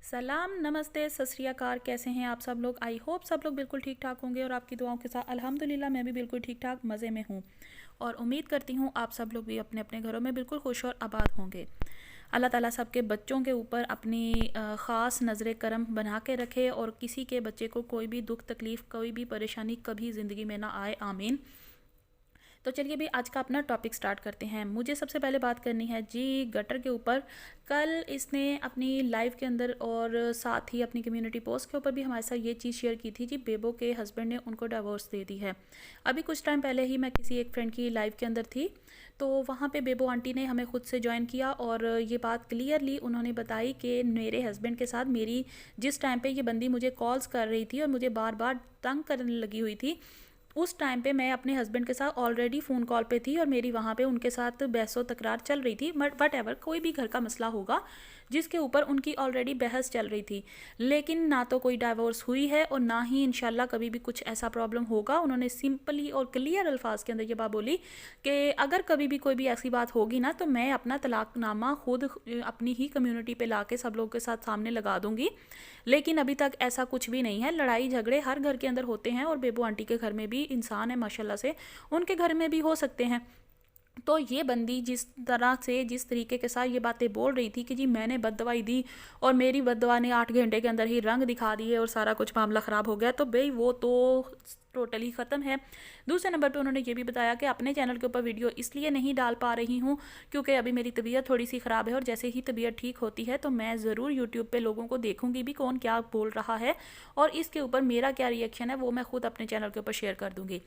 सलाम, नमस्ते, सत श्री अकाल। कैसे हैं आप सब लोग? आई होप सब लोग बिल्कुल ठीक ठाक होंगे और आपकी दुआओं के साथ अल्हम्दुलिल्लाह मैं भी बिल्कुल ठीक ठाक मज़े में हूँ। और उम्मीद करती हूँ आप सब लोग भी अपने अपने घरों में बिल्कुल खुश और आबाद होंगे। अल्लाह ताला सबके बच्चों के ऊपर अपनी ख़ास नज़र करम बना के रखे और किसी के बच्चे को कोई भी दुख तकलीफ़ कोई भी परेशानी कभी ज़िंदगी में ना आए, आमीन। तो चलिए भी आज का अपना टॉपिक स्टार्ट करते हैं। मुझे सबसे पहले बात करनी है जी गटर के ऊपर। कल इसने अपनी लाइव के अंदर और साथ ही अपनी कम्युनिटी पोस्ट के ऊपर भी हमारे साथ ये चीज़ शेयर की थी जी, बेबो के हस्बैंड ने उनको डिवोर्स दे दी है। अभी कुछ टाइम पहले ही मैं किसी एक फ्रेंड की लाइव के अंदर थी, तो वहाँ पे बेबो आंटी ने हमें खुद से ज्वाइन किया और ये बात क्लियरली उन्होंने बताई कि मेरे हस्बैंड के साथ मेरी जिस टाइम पे ये बंदी मुझे कॉल्स कर रही थी और मुझे बार बार तंग करने लगी हुई थी, उस टाइम पे मैं अपने हस्बैंड के साथ ऑलरेडी फ़ोन कॉल पे थी और मेरी वहाँ पे उनके साथ बहसो तकरार चल रही थी। बट वट एवर कोई भी घर का मसला होगा जिसके ऊपर उनकी ऑलरेडी बहस चल रही थी, लेकिन ना तो कोई डाइवोर्स हुई है और ना ही इंशाल्लाह कभी भी कुछ ऐसा प्रॉब्लम होगा। उन्होंने सिंपली और क्लियर अल्फाज के अंदर ये बात बोली कि अगर कभी भी कोई भी ऐसी बात होगी ना तो मैं अपना तलाकनामा खुद अपनी ही कम्युनिटी पे ला के सब लोगों के साथ सामने लगा दूंगी। लेकिन अभी तक ऐसा कुछ भी नहीं है। लड़ाई झगड़े हर घर के अंदर होते हैं और बेबू आंटी के घर में भी इंसान है माशाल्लाह से, उनके घर में भी हो सकते हैं। तो ये बंदी जिस तरह से जिस तरीके के साथ ये बातें बोल रही थी कि जी मैंने बददवाई दी और मेरी बददवा ने 8 घंटे के अंदर ही रंग दिखा दिए और सारा कुछ मामला ख़राब हो गया, तो भाई वो तो टोटली ख़त्म है। दूसरे नंबर पे उन्होंने ये भी बताया कि अपने चैनल के ऊपर वीडियो इसलिए नहीं डाल पा रही हूँ क्योंकि अभी मेरी तबीयत थोड़ी सी ख़राब है और जैसे ही तबीयत ठीक होती है तो मैं ज़रूर यूट्यूब पे लोगों को देखूँगी भी कौन क्या बोल रहा है और इसके ऊपर मेरा क्या रिएक्शन है वो मैं खुद अपने चैनल के ऊपर शेयर कर दूँगी।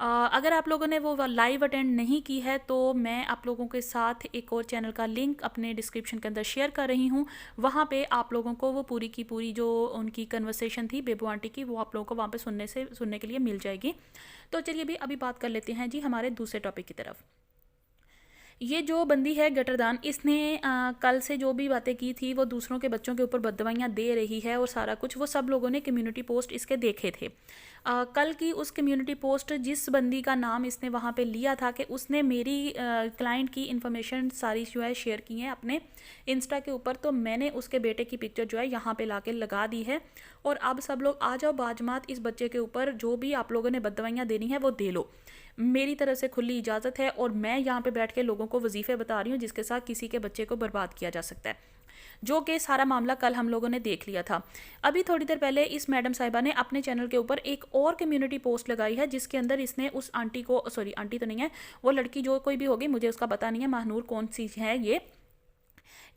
अगर आप लोगों ने वो लाइव अटेंड नहीं की है तो मैं आप लोगों के साथ एक और चैनल का लिंक अपने डिस्क्रिप्शन के अंदर शेयर कर रही हूँ। वहाँ पे आप लोगों को वो पूरी की पूरी जो उनकी कन्वर्सेशन थी बेबू आंटी की वो आप लोगों को वहाँ पे सुनने के लिए मिल जाएगी। तो चलिए भी अभी बात कर लेते हैं जी हमारे दूसरे टॉपिक की तरफ। ये जो बंदी है गटरदान, इसने कल से जो भी बातें की थी वो दूसरों के बच्चों के ऊपर बददवाइयाँ दे रही है और सारा कुछ वो सब लोगों ने कम्युनिटी पोस्ट इसके देखे थे। कल की उस कम्युनिटी पोस्ट जिस बंदी का नाम इसने वहाँ पे लिया था कि उसने मेरी क्लाइंट की इन्फॉर्मेशन सारी जो है शेयर की है अपने इंस्टा के ऊपर, तो मैंने उसके बेटे की पिक्चर जो है यहाँ पे लाके लगा दी है। और अब सब लोग आ जाओ बाजमात, इस बच्चे के ऊपर जो भी आप लोगों ने बददवाइयाँ देनी है वो दे लो। मेरी तरफ से खुली इजाज़त है और मैं यहाँ पे बैठ के लोगों को वजीफ़े बता रही हूँ जिसके साथ किसी के बच्चे को बर्बाद किया जा सकता है, जो कि सारा मामला कल हम लोगों ने देख लिया था। अभी थोड़ी देर पहले इस मैडम साहिबा ने अपने चैनल के ऊपर एक और कम्युनिटी पोस्ट लगाई है जिसके अंदर इसने उस आंटी को, सॉरी आंटी तो नहीं है, वो लड़की जो कोई भी होगी मुझे उसका पता नहीं है, महानूर कौन सी है ये,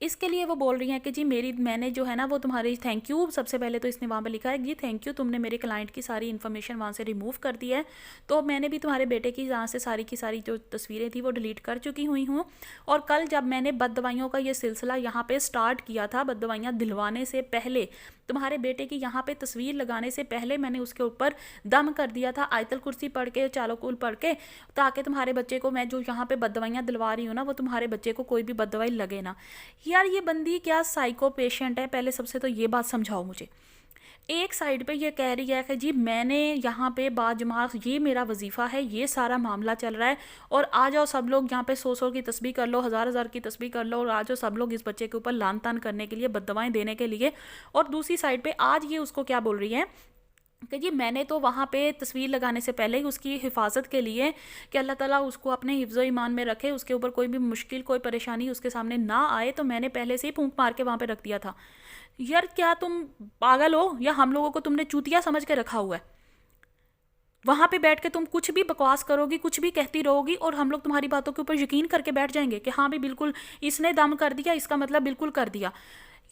इसके लिए वो बोल रही हैं कि जी मैंने जो है ना वो तुम्हारी थैंक यू, सबसे पहले तो इसने वहाँ पर लिखा है जी थैंक यू, तुमने मेरे क्लाइंट की सारी इन्फॉर्मेशन वहाँ से रिमूव कर दी है। तो मैंने भी तुम्हारे बेटे की जहाँ से सारी की सारी जो तस्वीरें थी वो डिलीट कर चुकी हुई हूँ। और कल जब मैंने बददवाइयों का ये सिलसिला यहाँ पर स्टार्ट किया था, बददवाइयाँ दिलवाने से पहले, तुम्हारे बेटे की यहाँ पे तस्वीर लगाने से पहले मैंने उसके ऊपर दम कर दिया था आयतल कुर्सी पढ़ के, चालो कुल पढ़ के, ताकि तुम्हारे बच्चे को मैं जो यहाँ पे बददवाइयाँ दिलवा रही हूँ ना वो तुम्हारे बच्चे को कोई भी बददवाई लगे ना। यार ये बंदी क्या साइको पेशेंट है? पहले सबसे तो ये बात समझाओ मुझे। एक साइड पे ये कह रही है कि जी मैंने यहाँ पे बाजमात, ये मेरा वजीफ़ा है, ये सारा मामला चल रहा है और आ जाओ सब लोग यहाँ पे 100-100 की तस्बीह कर लो, 1000-1000 की तस्बीह कर लो और आ जाओ सब लोग इस बच्चे के ऊपर लान तान करने के लिए, बददवाएं देने के लिए। और दूसरी साइड पे आज ये उसको क्या बोल रही है कि जी मैंने तो वहाँ पे तस्वीर लगाने से पहले ही उसकी हिफाजत के लिए कि अल्लाह ताला उसको अपने हिफ्ज़ ईमान में रखे, उसके ऊपर कोई भी मुश्किल कोई परेशानी उसके सामने ना आए, तो मैंने पहले से ही फूंक मार के वहाँ पे रख दिया था। यार क्या तुम पागल हो या हम लोगों को तुमने चूतिया समझ के रखा हुआ है? वहाँ पे बैठ के तुम कुछ भी बकवास करोगी, कुछ भी कहती रहोगी और हम लोग तुम्हारी बातों के ऊपर यकीन करके बैठ जाएंगे कि हाँ भी बिल्कुल इसने दम कर दिया, इसका मतलब बिल्कुल कर दिया।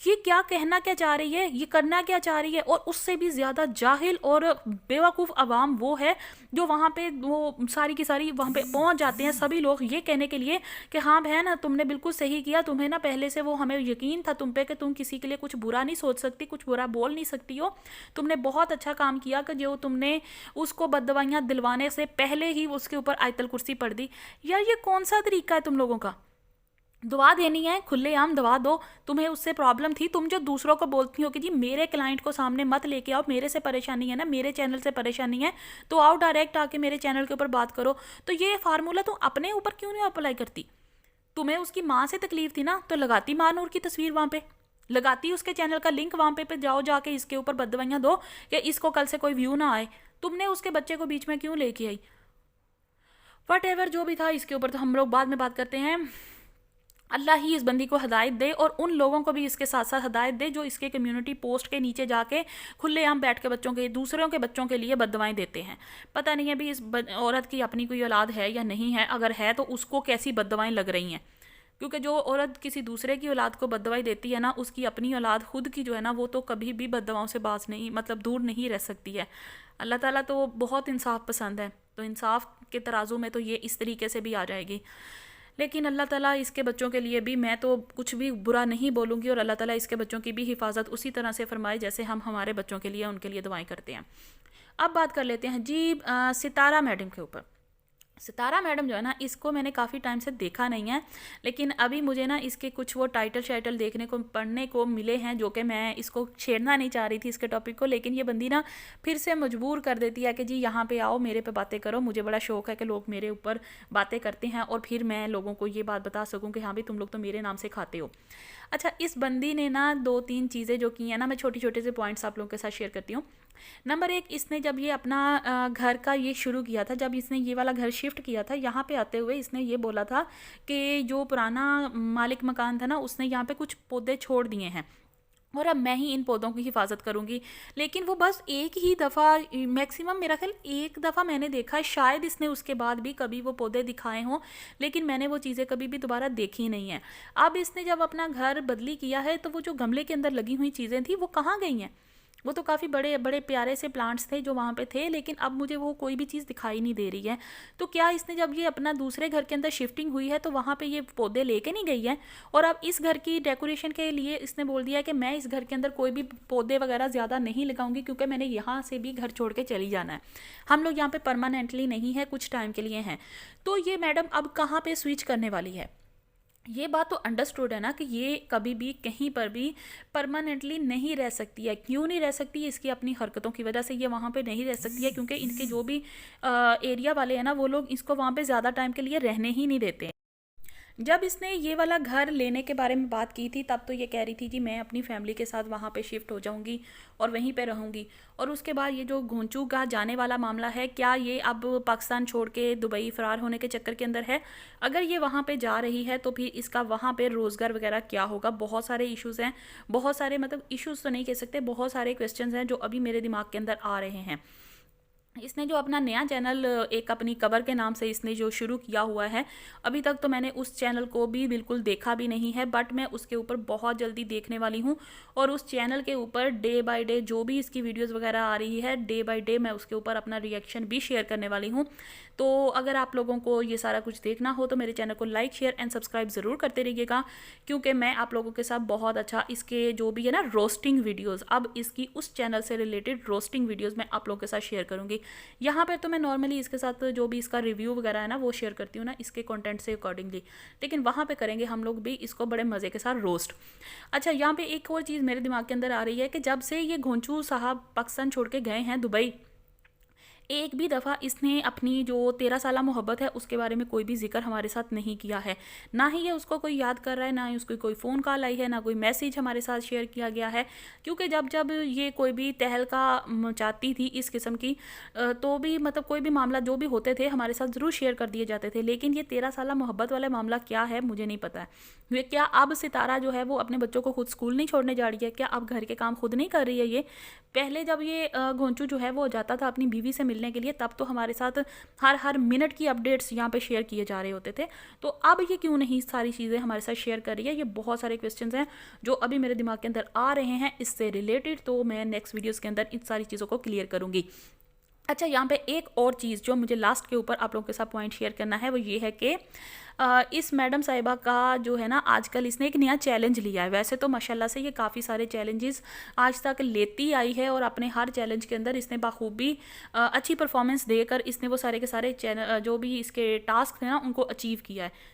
ये क्या कहना क्या चाह रही है, ये करना क्या चाह रही है? और उससे भी ज़्यादा जाहिल और बेवकूफ़ अवाम वो है जो वहाँ पे वो सारी की सारी वहाँ पे पहुँच जाते हैं सभी लोग ये कहने के लिए कि हाँ बहन तुमने बिल्कुल सही किया, तुम्हें ना पहले से वो हमें यकीन था तुम पे कि तुम किसी के लिए कुछ बुरा नहीं सोच सकती, कुछ बुरा बोल नहीं सकती हो, तुमने बहुत अच्छा काम किया कि जो तुमने उसको बददवाइयाँ दिलवाने से पहले ही उसके ऊपर आयतल कुर्सी पढ़ दी। यार ये कौन सा तरीका है तुम लोगों का? दुआ देनी है खुलेआम दवा दो, तुम्हें उससे प्रॉब्लम थी, तुम जो दूसरों को बोलती हो कि जी मेरे क्लाइंट को सामने मत लेके आओ, मेरे से परेशानी है ना, मेरे चैनल से परेशानी है तो आओ डायरेक्ट आके मेरे चैनल के ऊपर बात करो, तो ये फार्मूला तुम अपने ऊपर क्यों नहीं अप्लाई करती? तुम्हें उसकी माँ से तकलीफ थी ना तो लगाती माँ नूर की तस्वीर वहाँ पे, लगाती उसके चैनल का लिंक, वहाँ पे जाओ, जाके इसके ऊपर बददवाइयाँ दो कि इसको कल से कोई व्यू ना आए। तुमने उसके बच्चे को बीच में क्यों लेके आई? वट एवर जो भी था, इसके ऊपर तो हम लोग बाद में बात करते हैं। अल्लाह ही इस बंदी को हदायत दे और उन लोगों को भी इसके साथ साथ हदायत दे जो इसके कम्युनिटी पोस्ट के नीचे जाके खुलेआम बैठ के बच्चों के, दूसरों के बच्चों के लिए बददुआएं देते हैं। पता नहीं है भी इस औरत की अपनी कोई औलाद है या नहीं है, अगर है तो उसको कैसी बददुआएं लग रही हैं, क्योंकि जो औरत किसी दूसरे की औलाद को बददुआएं देती है ना, उसकी अपनी औलाद खुद की जो है ना, वो तो कभी भी बददुआओं से बाज नहीं, मतलब दूर नहीं रह सकती है। अल्लाह ताला तो बहुत इंसाफ पसंद है, तो इंसाफ के तराजू में तो ये इस तरीके से भी आ जाएगी। लेकिन अल्लाह ताला इसके बच्चों के लिए भी, मैं तो कुछ भी बुरा नहीं बोलूँगी, और अल्लाह ताला इसके बच्चों की भी हिफाजत उसी तरह से फरमाए जैसे हम हमारे बच्चों के लिए उनके लिए दुआएं करते हैं। अब बात कर लेते हैं जी सितारा मैडम के ऊपर। सितारा मैडम जो है ना, इसको मैंने काफ़ी टाइम से देखा नहीं है, लेकिन अभी मुझे ना इसके कुछ वो टाइटल शाइटल देखने को, पढ़ने को मिले हैं, जो कि मैं इसको छेड़ना नहीं चाह रही थी इसके टॉपिक को, लेकिन ये बंदी ना फिर से मजबूर कर देती है कि जी यहाँ पे आओ, मेरे पे बातें करो। मुझे बड़ा शौक है कि लोग मेरे ऊपर बातें करते हैं और फिर मैं लोगों को ये बात बता सकूँ कि हाँ भाई तुम लोग तो मेरे नाम से खाते हो। अच्छा, इस बंदी ने ना 2-3 चीज़ें जो की हैं ना, मैं छोटे छोटे से पॉइंट्स आप लोगों के साथ शेयर करती हूँ। नंबर 1, इसने जब ये अपना घर का ये शुरू किया था, जब इसने ये वाला घर शिफ्ट किया था, यहाँ पे आते हुए इसने ये बोला था कि जो पुराना मालिक मकान था ना, उसने यहाँ पे कुछ पौधे छोड़ दिए हैं और अब मैं ही इन पौधों की हिफाजत करूँगी। लेकिन वो बस एक ही दफ़ा, मैक्सिमम मेरा ख्याल एक दफ़ा मैंने देखा है, शायद इसने उसके बाद भी कभी वो पौधे दिखाए हों, लेकिन मैंने वो चीज़ें कभी भी दोबारा देखी नहीं है। अब इसने जब अपना घर बदली किया है, तो वो जो गमले के अंदर लगी हुई चीज़ें थी वो कहाँ गई हैं? वो तो काफ़ी बड़े बड़े प्यारे से प्लांट्स थे जो वहाँ पे थे, लेकिन अब मुझे वो कोई भी चीज़ दिखाई नहीं दे रही है। तो क्या इसने जब ये अपना दूसरे घर के अंदर शिफ्टिंग हुई है तो वहाँ पे ये पौधे लेके नहीं गई है, और अब इस घर की डेकोरेशन के लिए इसने बोल दिया कि मैं इस घर के अंदर कोई भी पौधे वगैरह ज़्यादा नहीं लगाऊंगी, क्योंकि मैंने यहाँ से भी घर छोड़ के चली जाना है, हम लोग यहाँ पे परमानेंटली नहीं है, कुछ टाइम के लिए हैं। तो ये मैडम अब कहाँ पे स्विच करने वाली है? ये बात तो अंडरस्टूड है ना कि ये कभी भी कहीं पर भी परमानेंटली नहीं रह सकती है। क्यों नहीं रह सकती? इसकी अपनी हरकतों की वजह से ये वहाँ पे नहीं रह सकती है, क्योंकि इनके जो भी एरिया वाले हैं ना, वो लोग इसको वहाँ पे ज़्यादा टाइम के लिए रहने ही नहीं देते। जब इसने ये वाला घर लेने के बारे में बात की थी, तब तो ये कह रही थी कि मैं अपनी फैमिली के साथ वहाँ पे शिफ्ट हो जाऊँगी और वहीं पे रहूँगी। और उसके बाद ये जो घोंचू का जाने वाला मामला है, क्या ये अब पाकिस्तान छोड़ के दुबई फ़रार होने के चक्कर के अंदर है? अगर ये वहाँ पे जा रही है तो फिर इसका वहाँ पे रोज़गार वगैरह क्या होगा? बहुत सारे इश्यूज़ हैं, बहुत सारे, मतलब इश्यूज़ तो नहीं कह सकते, बहुत सारे क्वेश्चंस हैं जो अभी मेरे दिमाग के अंदर आ रहे हैं। इसने जो अपना नया चैनल एक अपनी कबर के नाम से इसने जो शुरू किया हुआ है, अभी तक तो मैंने उस चैनल को भी बिल्कुल देखा भी नहीं है, बट मैं उसके ऊपर बहुत जल्दी देखने वाली हूँ। और उस चैनल के ऊपर डे बाय डे जो भी इसकी वीडियोस वगैरह आ रही है, डे बाय डे मैं उसके ऊपर अपना रिएक्शन भी शेयर करने वाली हूँ। तो अगर आप लोगों को ये सारा कुछ देखना हो तो मेरे चैनल को लाइक, शेयर एंड सब्सक्राइब ज़रूर करते रहिएगा, क्योंकि मैं आप लोगों के साथ बहुत अच्छा इसके जो भी है ना रोस्टिंग वीडियोज़, अब इसकी उस चैनल से रिलेटेड रोस्टिंग वीडियोज़ मैं आप लोगों के साथ शेयर करूँगी। यहाँ पर तो मैं नॉर्मली इसके साथ जो भी इसका रिव्यू वगैरह है ना, वो शेयर करती हूँ ना इसके कंटेंट से अकॉर्डिंगली, लेकिन वहाँ पे करेंगे हम लोग भी इसको बड़े मज़े के साथ रोस्ट। अच्छा, यहाँ पे एक और चीज़ मेरे दिमाग के अंदर आ रही है कि जब से ये घोंचू साहब पाकिस्तान छोड़ के गए हैं दुबई, एक भी दफ़ा इसने अपनी जो 13 साला मोहब्बत है उसके बारे में कोई भी जिक्र हमारे साथ नहीं किया है। ना ही ये उसको कोई याद कर रहा है, ना ही उसकी कोई फ़ोन कॉल आई है, ना कोई मैसेज हमारे साथ शेयर किया गया है। क्योंकि जब जब ये कोई भी तहलका मचाती थी इस किस्म की, तो भी मतलब कोई भी मामला जो भी होते थे हमारे साथ ज़रूर शेयर कर दिए जाते थे। लेकिन ये 13 साला मोहब्बत वाला मामला क्या है मुझे नहीं पता है। वे क्या अब सितारा जो है वो अपने बच्चों को खुद स्कूल नहीं छोड़ने जा रही है? क्या अब घर के काम खुद नहीं कर रही है? ये पहले जब ये घोंचू जो है वो जाता था अपनी बीवी से मिलने के लिए, तब तो हमारे साथ हर मिनट की अपडेट्स यहाँ पे शेयर किए जा रहे होते थे। तो अब ये क्यों नहीं सारी चीज़ें हमारे साथ शेयर कर रही है? ये बहुत सारे क्वेश्चंस हैं जो अभी मेरे दिमाग के अंदर आ रहे हैं इससे रिलेटेड, तो मैं नेक्स्ट वीडियोज़ के अंदर इन सारी चीज़ों को क्लियर करूँगी। अच्छा, यहाँ पे एक और चीज़ जो मुझे लास्ट के ऊपर आप लोगों के साथ पॉइंट शेयर करना है, वो ये है कि इस मैडम साहिबा का जो है ना, आजकल इसने एक नया चैलेंज लिया है। वैसे तो माशाल्लाह से ये काफ़ी सारे चैलेंजेस आज तक लेती आई है और अपने हर चैलेंज के अंदर इसने बखूबी अच्छी परफॉर्मेंस देकर इसने वो सारे के सारे जो भी इसके टास्क थे ना उनको अचीव किया है।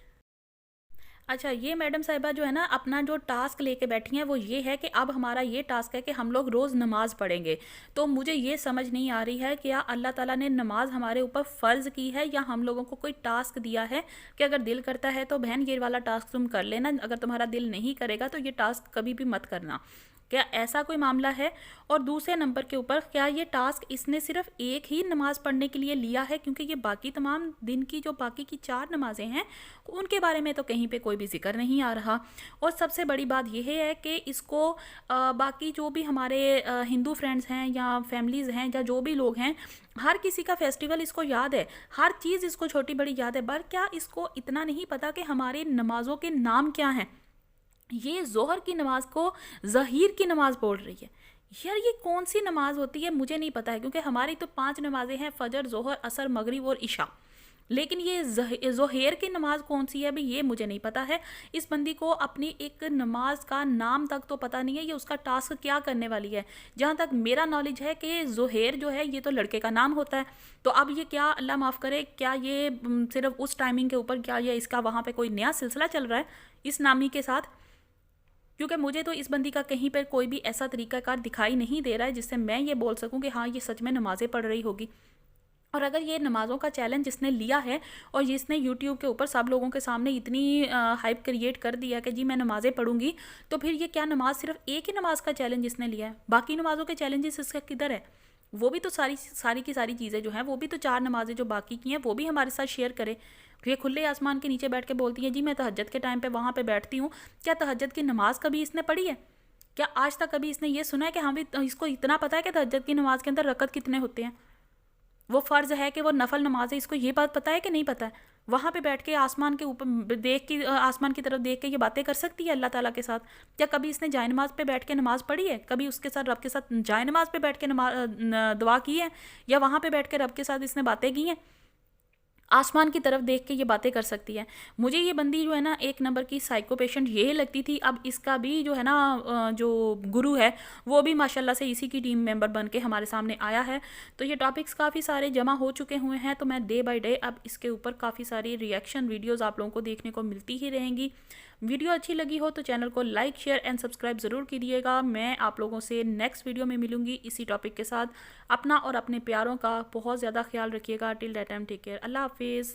अच्छा, ये मैडम साहिबा जो है ना अपना जो टास्क लेके बैठी हैं वो ये है कि अब हमारा ये टास्क है कि हम लोग रोज़ नमाज़ पढ़ेंगे। तो मुझे ये समझ नहीं आ रही है कि या अल्लाह ताला ने नमाज़ हमारे ऊपर फ़र्ज़ की है या हम लोगों को कोई टास्क दिया है कि अगर दिल करता है तो बहन ये वाला टास्क तुम कर लेना, अगर तुम्हारा दिल नहीं करेगा तो ये टास्क कभी भी मत करना। क्या ऐसा कोई मामला है? और दूसरे नंबर के ऊपर क्या ये टास्क इसने सिर्फ़ एक ही नमाज़ पढ़ने के लिए लिया है, क्योंकि ये बाकी तमाम दिन की जो बाकी की 4 नमाज़ें हैं, उनके बारे में तो कहीं पे कोई भी ज़िक्र नहीं आ रहा। और सबसे बड़ी बात ये है कि इसको बाकी जो भी हमारे हिंदू फ्रेंड्स हैं या फैमिलीज़ हैं या जो भी लोग हैं, हर किसी का फेस्टिवल इसको याद है, हर चीज़ इसको छोटी-बड़ी याद है, पर क्या इसको इतना नहीं पता कि हमारे नमाज़ों के नाम क्या हैं? ये ज़ोहर की नमाज़ को ज़हीर की नमाज़ बोल रही है। यार ये कौन सी नमाज़ होती है मुझे नहीं पता है, क्योंकि हमारी तो 5 नमाज़ें हैं, फ़जर, ज़ोहर, असर, मगरिब और इशा। लेकिन ये ज़ोहर की नमाज़ कौन सी है अभी ये मुझे नहीं पता है। इस बंदी को अपनी एक नमाज का नाम तक तो पता नहीं है, ये उसका टास्क क्या करने वाली है। जहाँ तक मेरा नॉलेज है कि ज़ोहर जो है ये तो लड़के का नाम होता है। तो अब ये क्या, अल्लाह माफ़ करे, क्या ये सिर्फ उस टाइमिंग के ऊपर क्या ये इसका वहाँ पे कोई नया सिलसिला चल रहा है इस नामी के साथ? क्योंकि मुझे तो इस बंदी का कहीं पर कोई भी ऐसा तरीक़ाकार दिखाई नहीं दे रहा है जिससे मैं ये बोल सकूं कि हाँ ये सच में नमाज़ें पढ़ रही होगी। और अगर ये नमाज़ों का चैलेंज जिसने लिया है और जिसने यूट्यूब के ऊपर सब लोगों के सामने इतनी हाइप क्रिएट कर दिया कि जी मैं नमाज़ें पढ़ूंगी, तो फिर ये क्या नमाज सिर्फ एक ही नमाज का चैलेंज इसने लिया है? बाकी नमाज़ों के चैलेंजेस इसका किधर है? वो भी तो सारी सारी की सारी चीज़ें जो हैं, वो भी तो 4 नमाज़ें जो बाकी की हैं वो भी हमारे साथ शेयर करे। ये खुले आसमान के नीचे बैठ के बोलती है जी मैं तहज्जुद के टाइम पे वहाँ पे बैठती हूँ। क्या तहज्जुद की नमाज़ कभी इसने पढ़ी है? क्या आज तक कभी इसने ये सुना है कि हाँ भी इसको इतना पता है कि तहज्जुद की नमाज़ के अंदर रकत कितने होते हैं? वो फ़र्ज़ है कि वो नफल नमाज है, इसको ये बात पता है कि नहीं पता है? वहाँ पे बैठ के आसमान के ऊपर देख के आसमान की तरफ देख के ये बातें कर सकती है अल्लाह ताला के साथ? क्या कभी इसने जाए नमाज पे बैठ के नमाज़ पढ़ी है? कभी उसके साथ रब के साथ जाए नमाज पे बैठ के दुआ की है, या वहाँ पे बैठ के रब के साथ इसने बातें की हैं? आसमान की तरफ देख के ये बातें कर सकती है। मुझे ये बंदी जो है ना एक नंबर की साइको पेशेंट ये लगती थी। अब इसका भी जो है ना जो गुरु है वो भी माशाल्लाह से इसी की टीम मेंबर बन के हमारे सामने आया है। तो ये टॉपिक्स काफ़ी सारे जमा हो चुके हुए हैं, तो मैं डे बाय डे अब इसके ऊपर काफ़ी सारी रिएक्शन वीडियोज़ आप लोगों को देखने को मिलती ही रहेंगी। वीडियो अच्छी लगी हो तो चैनल को लाइक शेयर एंड सब्सक्राइब ज़रूर कीजिएगा। मैं आप लोगों से नेक्स्ट वीडियो में मिलूंगी इसी टॉपिक के साथ। अपना और अपने प्यारों का बहुत ज़्यादा ख्याल रखिएगा। Till that time take care. अल्लाह हाफिज़।